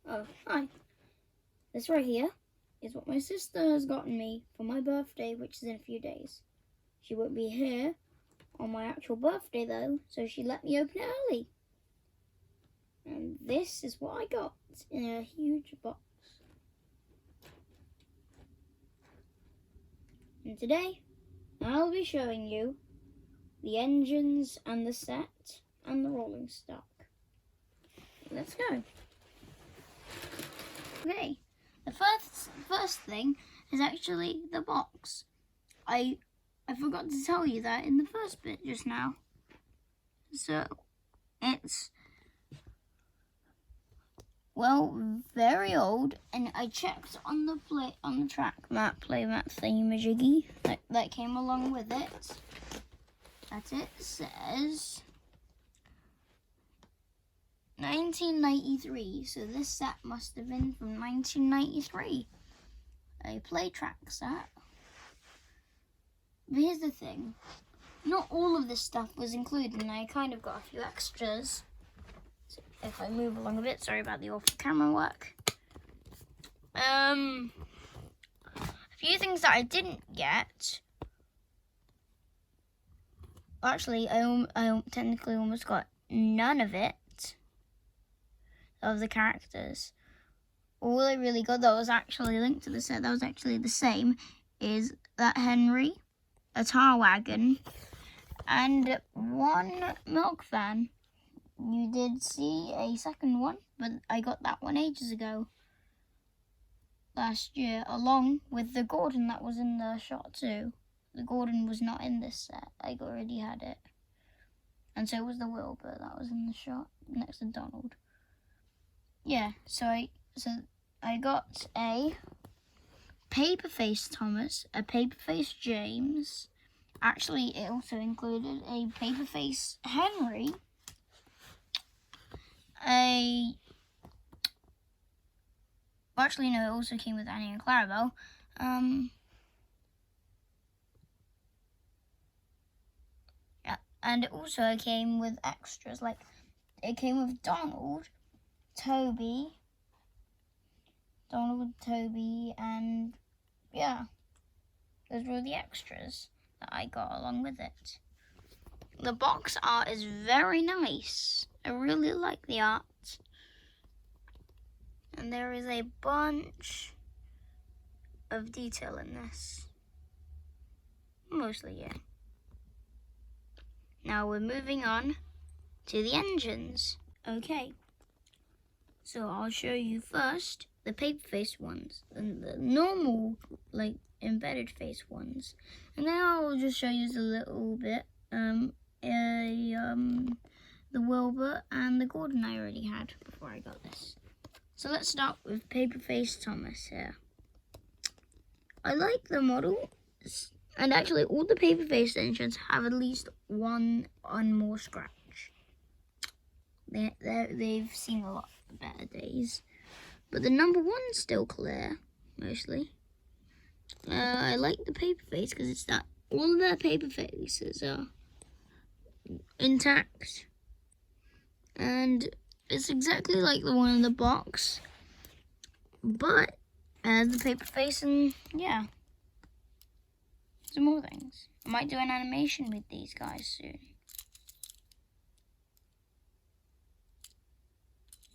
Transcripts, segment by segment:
Oh, hi. This right here is what my sister has gotten me for my birthday, which is in a few days. She won't be here on my actual birthday though, so she let me open it early. And this is what I got in a huge box. And today, I'll be showing you the engines and the set and the rolling stock. Let's go. Okay, the first thing is actually the box. I forgot to tell you that in the first bit just now. So, it's, well, very old, and I checked on the track map, playmat thingamajiggy that came along with it. That it says 1993, so this set must have been from 1993. A playtrack set. But here's the thing, not all of this stuff was included, and I kind of got a few extras. So if I move along a bit, sorry about the awful camera work. A few things that I didn't get. Actually, I technically almost got none of it, of the characters. All I really got that was actually linked to the set, that was actually the same, is that Henry, a tar wagon, and one milk van. You did see a second one, but I got that one ages ago, last year, along with the Gordon that was in the shot too. The Gordon was not in this set, I already had it. And so was the Wilbur that was in the shot next to Donald. Yeah, so I got a Paperface Thomas, a Paperface James. Actually, it also included a Paperface Henry, actually no, it also came with Annie and Clarabelle. Yeah, and it also came with extras, like it came with Donald, Toby, and yeah, those were the extras that I got along with it. The box art is very nice. I really like the art. And there is a bunch of detail in this. Mostly, yeah. Now we're moving on to the engines. Okay. So I'll show you first the paper-face ones and the normal, like, embedded face ones. And then I'll just show you a little bit, the Wilbur and the Gordon I already had before I got this. So let's start with Paperface Thomas here. I like the model, and actually all the Paperface engines have at least one more scratch. They've seen a lot better days. But the number one's still clear, mostly. I like the Paperface because it's that all of their Paperfaces are intact. And it's exactly like the one in the box, but as the Paperface, and yeah, some more things. I might do an animation with these guys soon.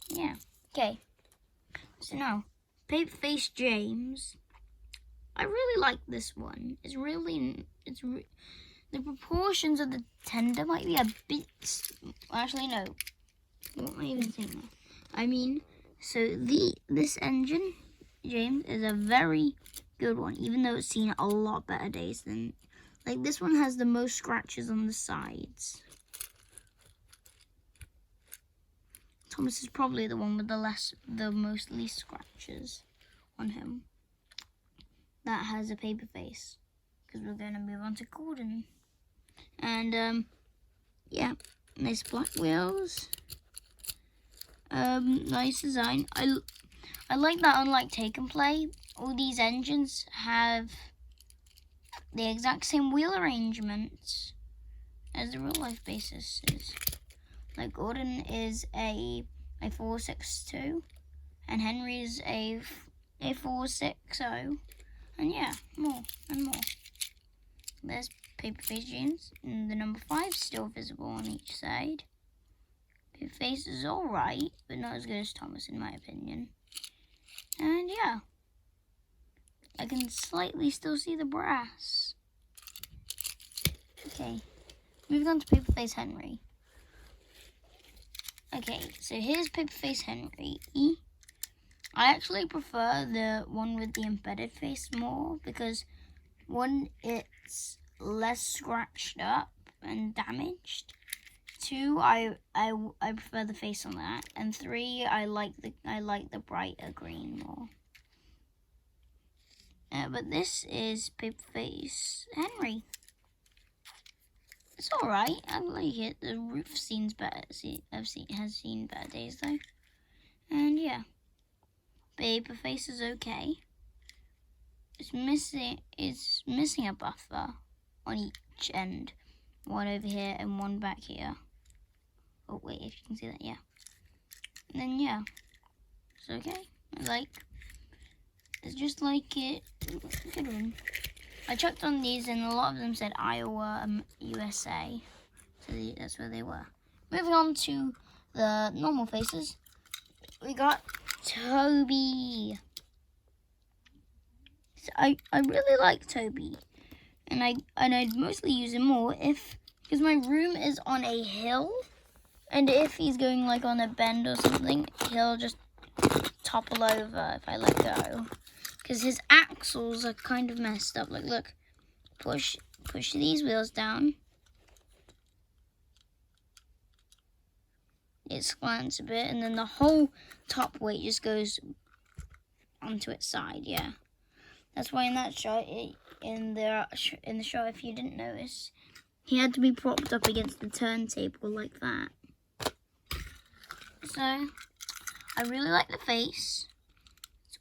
Yeah, okay. So now, Paperface James. I really like this one. The proportions of the tender might be a bit, actually no. What am I even saying? I mean, so this engine, James, is a very good one, even though it's seen a lot better days than, like, this one has the most scratches on the sides. Thomas is probably the one with the most least scratches on him. That has a paper face, because we're going to move on to Gordon. And yeah, nice black wheels. Nice design. I like that, unlike Take and Play, all these engines have the exact same wheel arrangement as the real life basis is. Like Gordon is a a 462, and Henry's a 460, and yeah, more and more. There's Paperface jeans, and the number 5 still visible on each side. Paperface is alright, but not as good as Thomas in my opinion. And yeah, I can slightly still see the brass. Okay, moving on to Paperface Henry. Okay, so here's Paperface Henry. I actually prefer the one with the embedded face more because one, it's less scratched up and damaged. 2, I prefer the face on that, and 3, I like the brighter green more. But this is Paperface Henry. It's alright. I like it. The roof scene's better. Has seen better days though. And yeah, Paperface is okay. It's missing a buffer on each end. One over here and one back here. Oh wait, if you can see that, yeah. And then yeah, it's okay. It's just like it. Good one. I checked on these and a lot of them said Iowa, USA. So that's where they were. Moving on to the normal faces. We got Toby. So I really like Toby. And I'd mostly use him more because my room is on a hill. And if he's going like on a bend or something, he'll just topple over if I let go. Because his axles are kind of messed up. Like, look, push these wheels down. It slants a bit, and then the whole top weight just goes onto its side. Yeah, that's why in that shot, in the shot, if you didn't notice, he had to be propped up against the turntable like that. So, I really like the face.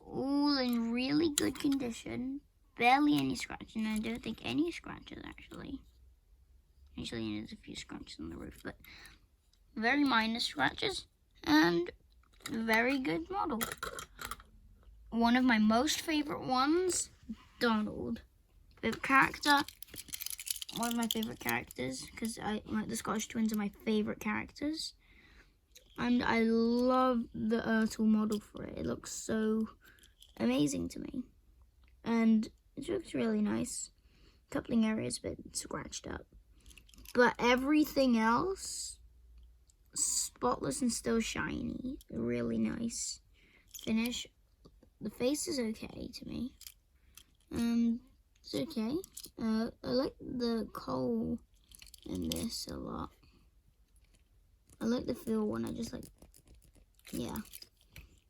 All in really good condition. Barely any scratching. I don't think any scratches actually. Actually, there's a few scratches on the roof, but very minor scratches and very good model. One of my most favorite ones, Donald. Favorite character. One of my favorite characters because the Scottish Twins are my favorite characters. And I love the Ertl model for it. It looks so amazing to me. And it looks really nice. Coupling area is a bit scratched up. But everything else, spotless and still shiny. Really nice finish. The face is okay to me. It's okay. I like the coal in this a lot. I like the feel one. I just like, yeah.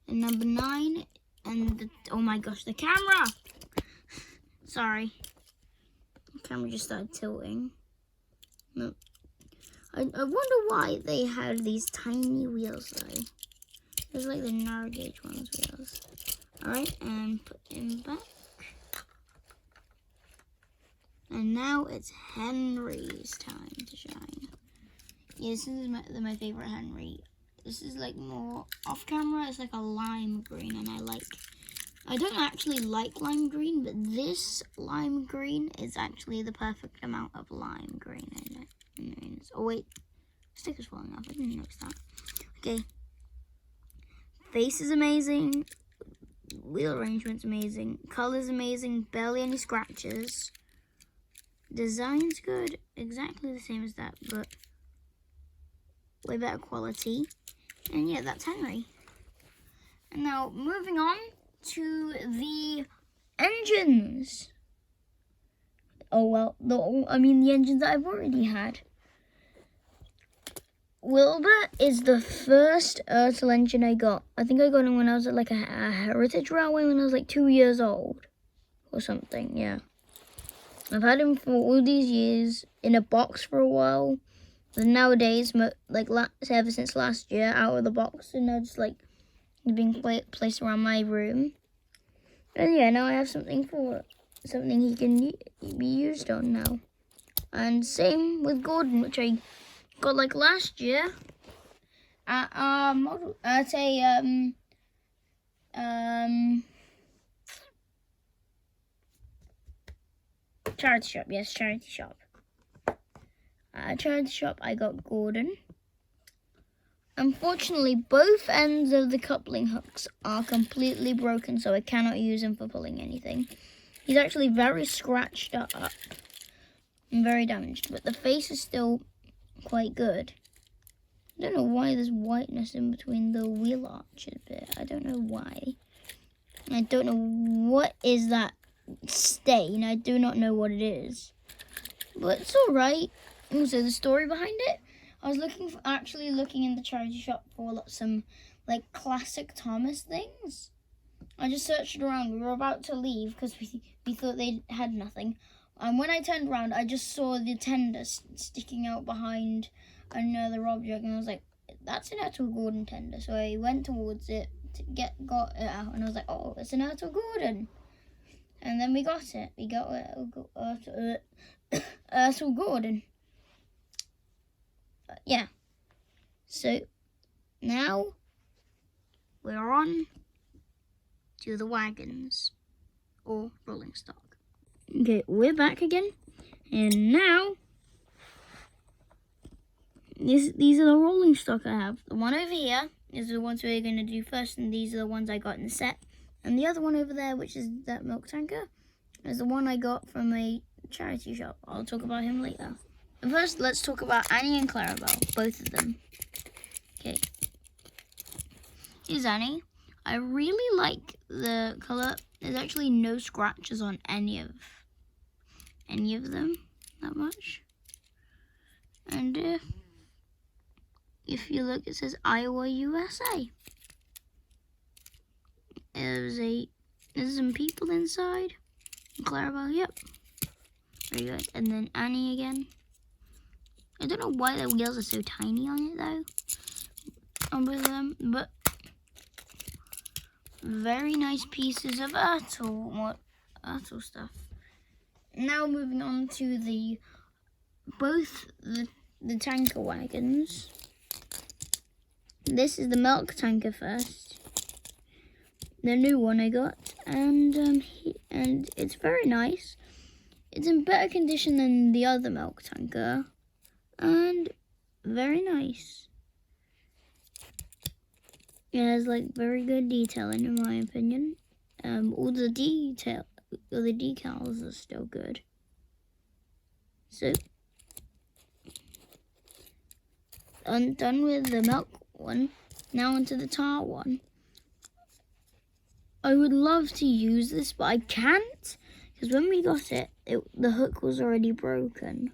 And number 9, and oh my gosh, the camera! Sorry. The camera just started tilting. No. I wonder why they have these tiny wheels though. There's like the narrow gauge ones wheels. Alright, and put him back. And now it's Henry's time to shine. Yeah, this is my favorite Henry. This is like more off camera. It's like a lime green, and I don't actually like lime green, but this lime green is actually the perfect amount of lime green in it. Oh wait, sticker's falling off. I didn't notice that. Okay, face is amazing. Wheel arrangement's amazing. Color's amazing. Barely any scratches. Design's good. Exactly the same as that, but way better quality. And yeah, that's Henry. And now moving on to the engines. Oh well, the engines that I've already had. Wilbur is the first Ertl engine I got. I think I got him when I was at like a heritage railway when I was like 2 years old or something. Yeah, I've had him for all these years in a box for a while. And nowadays, ever since last year, out of the box, and now just like being placed around my room. And yeah, now I have something he can be used on now. And same with Gordon, which I got like last year. at our model, at a charity shop. Yes, charity shop. At a charity shop, I got Gordon. Unfortunately, both ends of the coupling hooks are completely broken, so I cannot use him for pulling anything. He's actually very scratched up and very damaged, but the face is still quite good. I don't know why there's whiteness in between the wheel arches bit. I don't know why. I don't know what is that stain. I do not know what it is. But it's alright. Also, the story behind it. I was actually looking in the charity shop for some like classic Thomas things. I just searched around. We were about to leave because we thought they had nothing. And when I turned around, I just saw the tender sticking out behind another object, and I was like, "That's an Ertl Gordon tender." So I went towards it to got it out, and I was like, "Oh, it's an Ertl Gordon." And then we got it. We got Ertl Gordon. Yeah. So now we're on to the wagons or rolling stock. Okay, we're back again, and now these are the rolling stock I have. The one over here is the ones we're going to do first, and these are the ones I got in the set. And the other one over there, which is that milk tanker, is the one I got from a charity shop. I'll talk about him later. But first, let's talk about Annie and Clarabelle, both of them. Okay. Here's Annie. I really like the colour. There's actually no scratches on any of them that much. And if you look, it says Iowa, USA. There's some people inside. Clarabelle, yep. Very good. And then Annie again. I don't know why the wheels are so tiny on it though. On both of them, but very nice pieces of Ertl stuff. Now moving on to both the tanker wagons. This is the milk tanker first. The new one I got, and it's very nice. It's in better condition than the other milk tanker, and very nice. It has like very good detailing in my opinion. All the decals are still good. So I'm done with the milk one. Now onto the tar one. I would love to use this, but I can't because when we got it, the hook was already broken.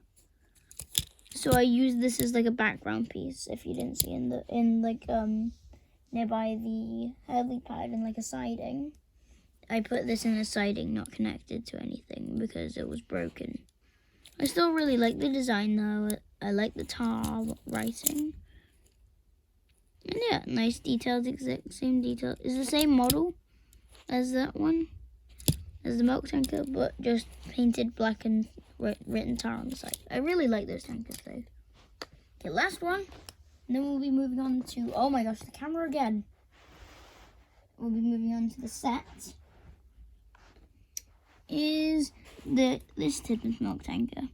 So I used this as like a background piece. If you didn't see nearby the helipad and like a siding, I put this in the siding, not connected to anything because it was broken. I still really like the design though. I like the tar writing. And yeah, nice details, exact same detail. It's the same model as that one, as the milk tanker, but just painted black and written tar on the side. I really like those tankers though. Okay, last one. And then we'll be moving on to, oh my gosh, the camera again. We'll be moving on to the set. Is this Tidman's milk tanker.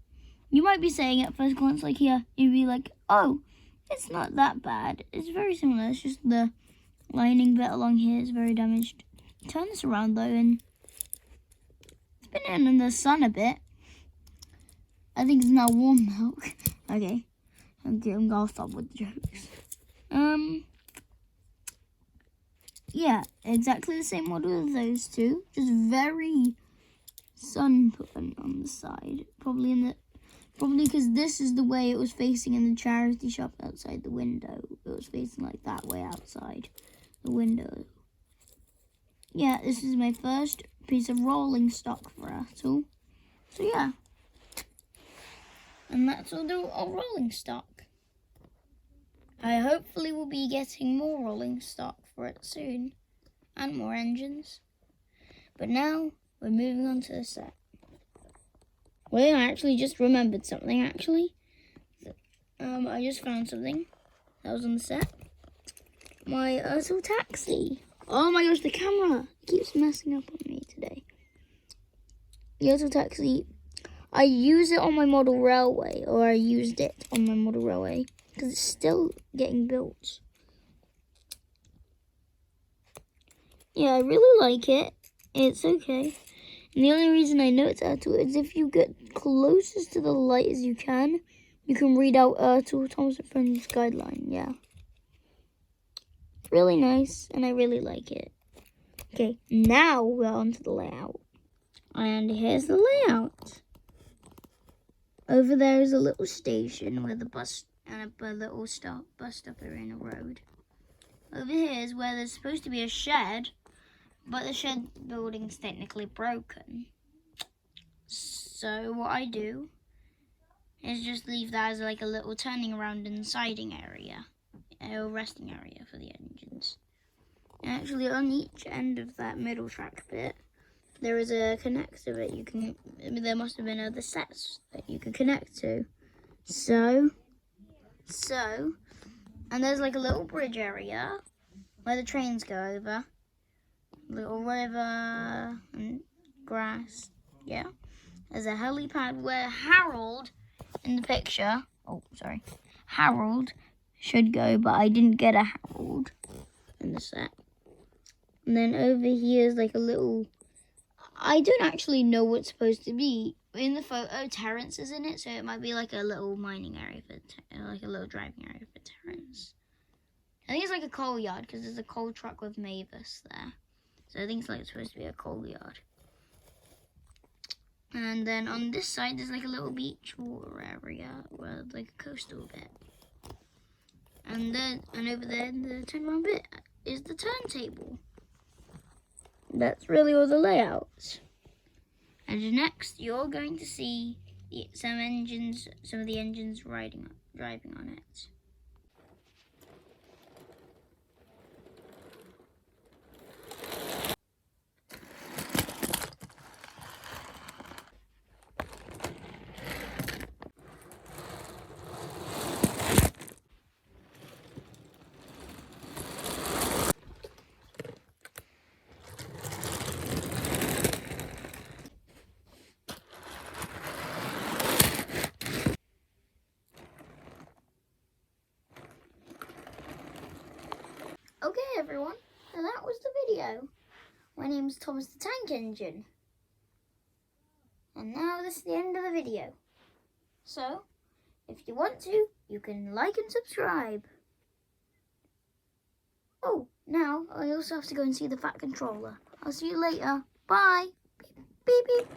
You might be saying at first glance, like here, you'd be like, oh, it's not that bad. It's very similar. It's just the lining bit along here is very damaged. Turn this around though, and it's been in the sun a bit. I think it's now warm milk. Okay. I'm gonna stop with the jokes. Yeah, exactly the same model as those two. Just very sun put on the side. Probably because this is the way it was facing in the charity shop outside the window. It was facing like that way outside the window. Yeah, this is my first piece of rolling stock for Ertl. So yeah. And that's all the rolling stock. I hopefully will be getting more rolling stock for it soon. And more engines. But now, we're moving on to the set. Well, I actually just remembered something, actually. I just found something that was on the set. my Ertl taxi. Oh my gosh, the camera keeps messing up on me today. The Ertl taxi, I use it on my model railway, or I used it on my model railway, because it's still getting built. Yeah, I really like it. It's okay. And the only reason I know it's Ertl is if you get closest to the light as you can read out Ertl Thomas and Friends guideline. Yeah. Really nice, and I really like it. Okay, now we're on to the layout. And here's the layout. Over there is a little station with a bus and a little bus stop are in a road. Over here is where there's supposed to be a shed, but the shed building's technically broken. So what I do is just leave that as like a little turning around and siding area, or resting area for the engines. And actually on each end of that middle track bit, there is a connector that there must have been other sets that you could connect to. So, and there's like a little bridge area where the trains go over. Little river and grass, yeah. There's a helipad where Harold, in the picture, Harold should go, but I didn't get a Harold in the set. And then over here is like a little, I don't actually know what it's supposed to be. In the photo, Terrence is in it, so it might be like a little mining area like a little driving area for Terrence. I think it's like a coal yard because there's a coal truck with Mavis there. So I think it's like supposed to be a coal yard. And then on this side, there's like a little beach water area where like a coastal bit. And over there, the turnaround bit is the turntable. That's really all the layouts. And next, you're going to see some of the engines driving on it. Okay, everyone, and that was the video. My name's Thomas the Tank Engine. And now this is the end of the video. So, if you want to, you can like and subscribe. Oh, now I also have to go and see the Fat Controller. I'll see you later. Bye. Beep, beep, beep.